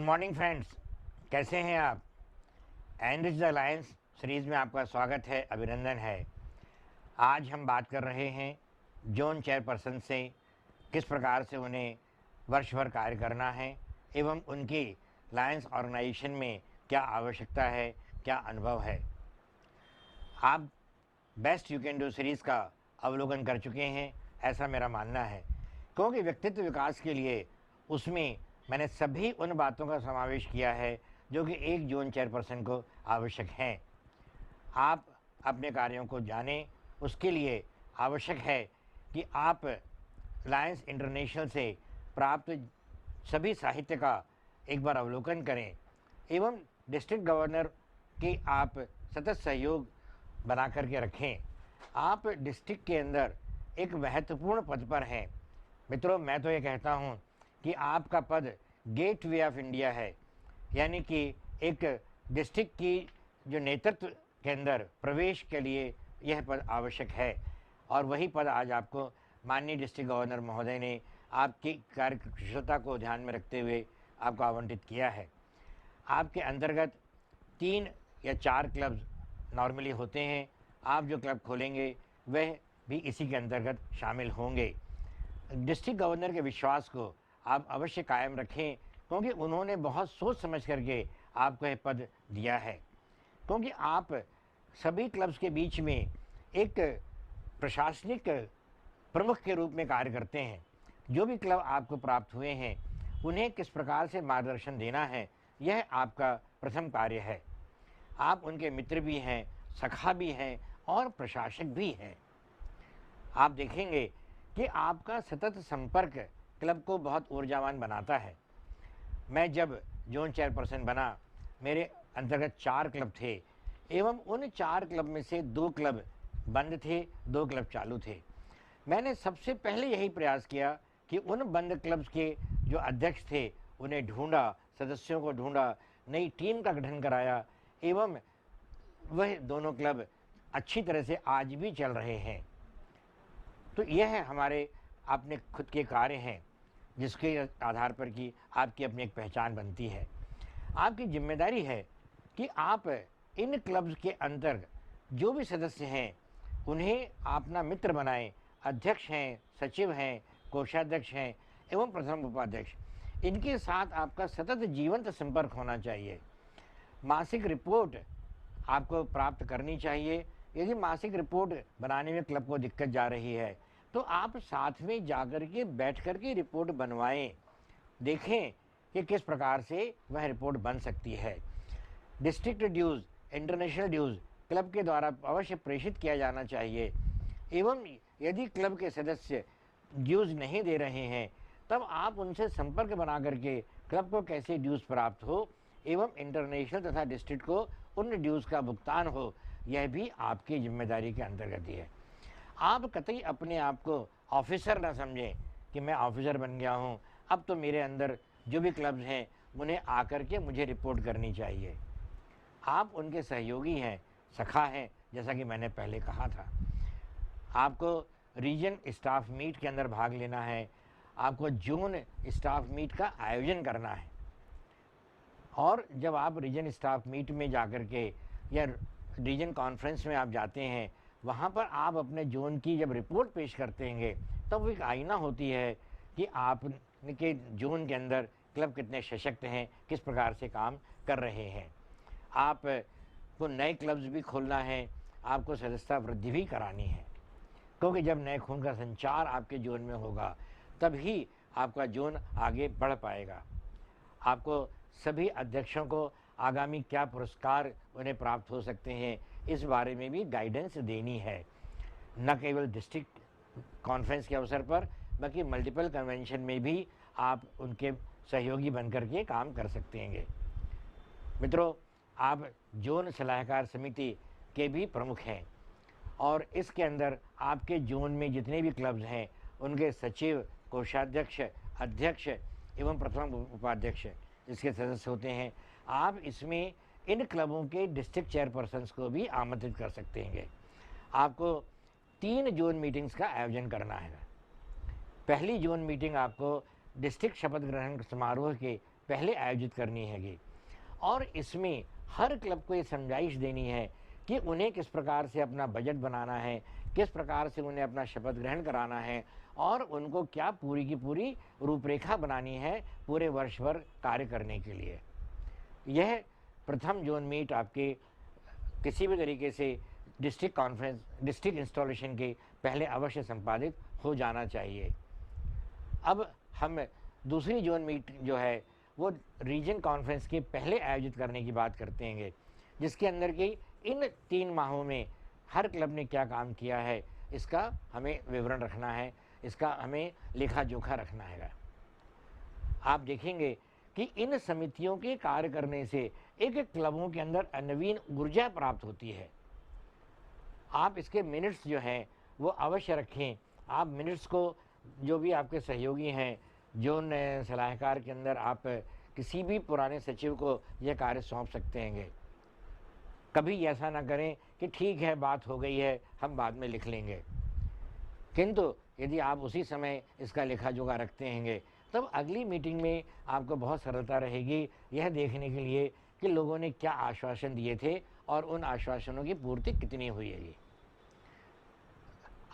Good morning friends, कैसे हैं आप। एनरिच द लायंस सीरीज़ में आपका स्वागत है, अभिनंदन है। आज हम बात कर रहे हैं जोन चेयरपर्सन से किस प्रकार से उन्हें वर्ष भर कार्य करना है एवं उनकी लायंस ऑर्गेनाइजेशन में क्या आवश्यकता है, क्या अनुभव है। आप best you can do series का अवलोकन कर चुके हैं, ऐसा मेरा मानना है, क्योंकि व्यक्तित्व विकास के लिए उसमें मैंने सभी उन बातों का समावेश किया है जो कि एक जोन चेयरपर्सन को आवश्यक हैं। आप अपने कार्यों को जानें, उसके लिए आवश्यक है कि आप लायंस इंटरनेशनल से प्राप्त सभी साहित्य का एक बार अवलोकन करें एवं डिस्ट्रिक्ट गवर्नर की आप सतत सहयोग बना करके रखें। आप डिस्ट्रिक्ट के अंदर एक महत्वपूर्ण पद पर हैं। मित्रों, मैं तो ये कहता हूँ कि आपका पद गेट वे ऑफ इंडिया है, यानी कि एक डिस्ट्रिक्ट की जो नेतृत्व के अंदर प्रवेश के लिए यह पद आवश्यक है। और वही पद आज आपको माननीय डिस्ट्रिक्ट गवर्नर महोदय ने आपकी कार्यकुशलता को ध्यान में रखते हुए आपको आवंटित किया है। आपके अंतर्गत 3 या 4 क्लब्स नॉर्मली होते हैं। आप जो क्लब खोलेंगे वह भी इसी के अंतर्गत शामिल होंगे। डिस्ट्रिक्ट गवर्नर के विश्वास को आप अवश्य कायम रखें, क्योंकि उन्होंने बहुत सोच समझ करके आपको यह पद दिया है। क्योंकि आप सभी क्लब्स के बीच में एक प्रशासनिक प्रमुख के रूप में कार्य करते हैं। जो भी क्लब आपको प्राप्त हुए हैं उन्हें किस प्रकार से मार्गदर्शन देना है, यह आपका प्रथम कार्य है। आप उनके मित्र भी हैं, सखा भी हैं और प्रशासक भी हैं। आप देखेंगे कि आपका सतत संपर्क क्लब को बहुत ऊर्जावान बनाता है। मैं जब जोन चेयरपर्सन बना, मेरे अंतर्गत 4 क्लब थे एवं उन 4 क्लब में से 2 क्लब बंद थे, 2 क्लब चालू थे। मैंने सबसे पहले यही प्रयास किया कि उन बंद क्लब्स के जो अध्यक्ष थे उन्हें ढूंढा, सदस्यों को ढूंढा, नई टीम का गठन कराया एवं वह दोनों क्लब अच्छी तरह से आज भी चल रहे हैं। तो यह हमारे अपने खुद के कार्य हैं, जिसके आधार पर कि आपकी अपनी एक पहचान बनती है। आपकी जिम्मेदारी है कि आप इन क्लब्स के अंदर जो भी सदस्य हैं उन्हें अपना मित्र बनाएं। अध्यक्ष हैं, सचिव हैं, कोषाध्यक्ष हैं एवं प्रथम उपाध्यक्ष, इनके साथ आपका सतत जीवंत संपर्क होना चाहिए। मासिक रिपोर्ट आपको प्राप्त करनी चाहिए। यदि मासिक रिपोर्ट बनाने में क्लब को दिक्कत जा रही है तो आप साथ में जाकर के बैठ कर के रिपोर्ट बनवाएं, देखें कि किस प्रकार से वह रिपोर्ट बन सकती है। डिस्ट्रिक्ट ड्यूज़, इंटरनेशनल ड्यूज़ क्लब के द्वारा अवश्य प्रेषित किया जाना चाहिए एवं यदि क्लब के सदस्य ड्यूज़ नहीं दे रहे हैं तब आप उनसे संपर्क बना करके क्लब को कैसे ड्यूज़ प्राप्त हो एवं इंटरनेशनल तथा डिस्ट्रिक्ट को उन ड्यूज़ का भुगतान हो, यह भी आपकी जिम्मेदारी के अंतर्गत ही है। आप कतई अपने आप को ऑफिसर ना समझें कि मैं ऑफिसर बन गया हूँ, अब तो मेरे अंदर जो भी क्लब्स हैं उन्हें आकर के मुझे रिपोर्ट करनी चाहिए। आप उनके सहयोगी हैं, सखा हैं, जैसा कि मैंने पहले कहा था। आपको रीजन स्टाफ मीट के अंदर भाग लेना है, आपको जोन स्टाफ मीट का आयोजन करना है। और जब आप रीजन स्टाफ मीट में जाकर के या रीजन कॉन्फ्रेंस में आप जाते हैं, वहाँ पर आप अपने जोन की जब रिपोर्ट पेश करते हैं तब वो एक आईना होती है कि आपके जोन के अंदर क्लब कितने सशक्त हैं, किस प्रकार से काम कर रहे हैं। आप को नए क्लब्स भी खोलना है, आपको सदस्यता वृद्धि भी करानी है, क्योंकि जब नए खून का संचार आपके जोन में होगा तभी आपका जोन आगे बढ़ पाएगा। आपको सभी अध्यक्षों को आगामी क्या पुरस्कार उन्हें प्राप्त हो सकते हैं, इस बारे में भी गाइडेंस देनी है। न केवल डिस्ट्रिक्ट कॉन्फ्रेंस के अवसर पर बल्कि मल्टीपल कन्वेंशन में भी आप उनके सहयोगी बनकर के काम कर सकते हैं। मित्रों, आप जोन सलाहकार समिति के भी प्रमुख हैं और इसके अंदर आपके जोन में जितने भी क्लब्स हैं उनके सचिव, कोषाध्यक्ष, अध्यक्ष एवं प्रथम उपाध्यक्ष इसके सदस्य होते हैं। आप इसमें इन क्लबों के डिस्ट्रिक्ट चेयरपर्सन्स को भी आमंत्रित कर सकते हैं। आपको 3 जोन मीटिंग्स का आयोजन करना है। पहली जोन मीटिंग आपको डिस्ट्रिक्ट शपथ ग्रहण समारोह के पहले आयोजित करनी हैगी। और इसमें हर क्लब को ये समझाइश देनी है कि उन्हें किस प्रकार से अपना बजट बनाना है, किस प्रकार से उन्हें अपना शपथ ग्रहण कराना है और उनको क्या पूरी की पूरी रूपरेखा बनानी है पूरे वर्ष भर कार्य करने के लिए। यह प्रथम जोन मीट आपके किसी भी तरीके से डिस्ट्रिक्ट कॉन्फ्रेंस, डिस्ट्रिक्ट इंस्टॉलेशन के पहले अवश्य संपादित हो जाना चाहिए। अब हम दूसरी जोन मीट जो है वो रीजन कॉन्फ्रेंस के पहले आयोजित करने की बात करते हैं, जिसके अंदर की इन 3 माहों में हर क्लब ने क्या काम किया है इसका हमें विवरण रखना है, इसका हमें लेखा जोखा रखना है। आप देखेंगे कि इन समितियों के कार्य करने से एक एक क्लबों के अंदर नवीन ऊर्जा प्राप्त होती है। आप इसके मिनट्स जो हैं वो अवश्य रखें। आप मिनट्स को जो भी आपके सहयोगी हैं, जोन सलाहकार के अंदर आप किसी भी पुराने सचिव को यह कार्य सौंप सकते हैं। कभी ऐसा ना करें कि ठीक है बात हो गई है हम बाद में लिख लेंगे, किंतु यदि आप उसी समय इसका लेखा जोखा रखते हैं तब अगली मीटिंग में आपको बहुत सरलता रहेगी यह देखने के लिए कि लोगों ने क्या आश्वासन दिए थे और उन आश्वासनों की पूर्ति कितनी हुई है।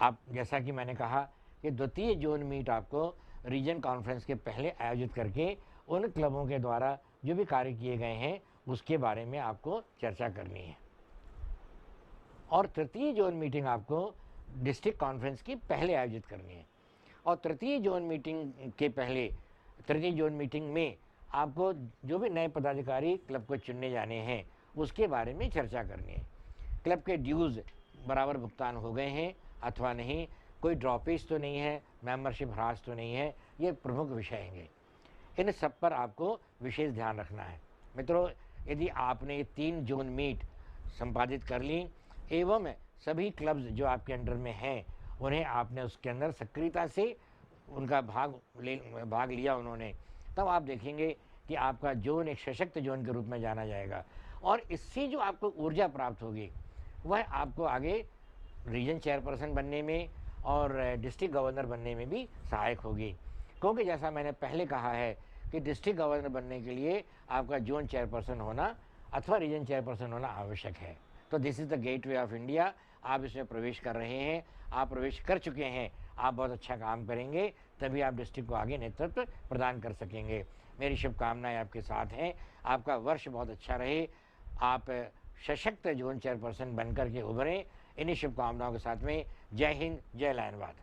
आप जैसा कि मैंने कहा कि द्वितीय जोन मीट आपको रीजन कॉन्फ्रेंस के पहले आयोजित करके उन क्लबों के द्वारा जो भी कार्य किए गए हैं उसके बारे में आपको चर्चा करनी है। और तृतीय जोन मीटिंग आपको डिस्ट्रिक्ट कॉन्फ्रेंस की पहले आयोजित करनी है। और तृतीय जोन मीटिंग में आपको जो भी नए पदाधिकारी क्लब को चुनने जाने हैं उसके बारे में चर्चा करनी है। क्लब के ड्यूज़ बराबर भुगतान हो गए हैं अथवा नहीं, कोई ड्रॉपेज तो नहीं है, मेंबरशिप ह्रास तो नहीं है, ये प्रमुख विषय हैं। इन सब पर आपको विशेष ध्यान रखना है। मित्रों, यदि आपने 3 जोन मीट संपादित कर ली एवं सभी क्लब्स जो आपके अंडर में हैं उन्हें आपने उसके अंदर सक्रियता से उनका भाग लिया उन्होंने, तब आप देखेंगे कि आपका जोन एक सशक्त जोन के रूप में जाना जाएगा। और इससे जो आपको ऊर्जा प्राप्त होगी वह आपको आगे रीजन चेयरपर्सन बनने में और डिस्ट्रिक्ट गवर्नर बनने में भी सहायक होगी। क्योंकि जैसा मैंने पहले कहा है कि डिस्ट्रिक्ट गवर्नर बनने के लिए आपका जोन चेयरपर्सन होना अथवा रीजन चेयरपर्सन होना आवश्यक है। तो this is the gateway of India. आप इसमें प्रवेश कर रहे हैं, आप प्रवेश कर चुके हैं, आप बहुत अच्छा काम करेंगे तभी आप डिस्ट्रिक्ट को आगे नेतृत्व प्रदान कर सकेंगे। मेरी शुभकामनाएं आपके साथ हैं। आपका वर्ष बहुत अच्छा रहे, आप सशक्त जोन चेयरपर्सन बनकर के उभरें। इन्हीं शुभकामनाओं के साथ में जय हिंद, जय लायनवाद।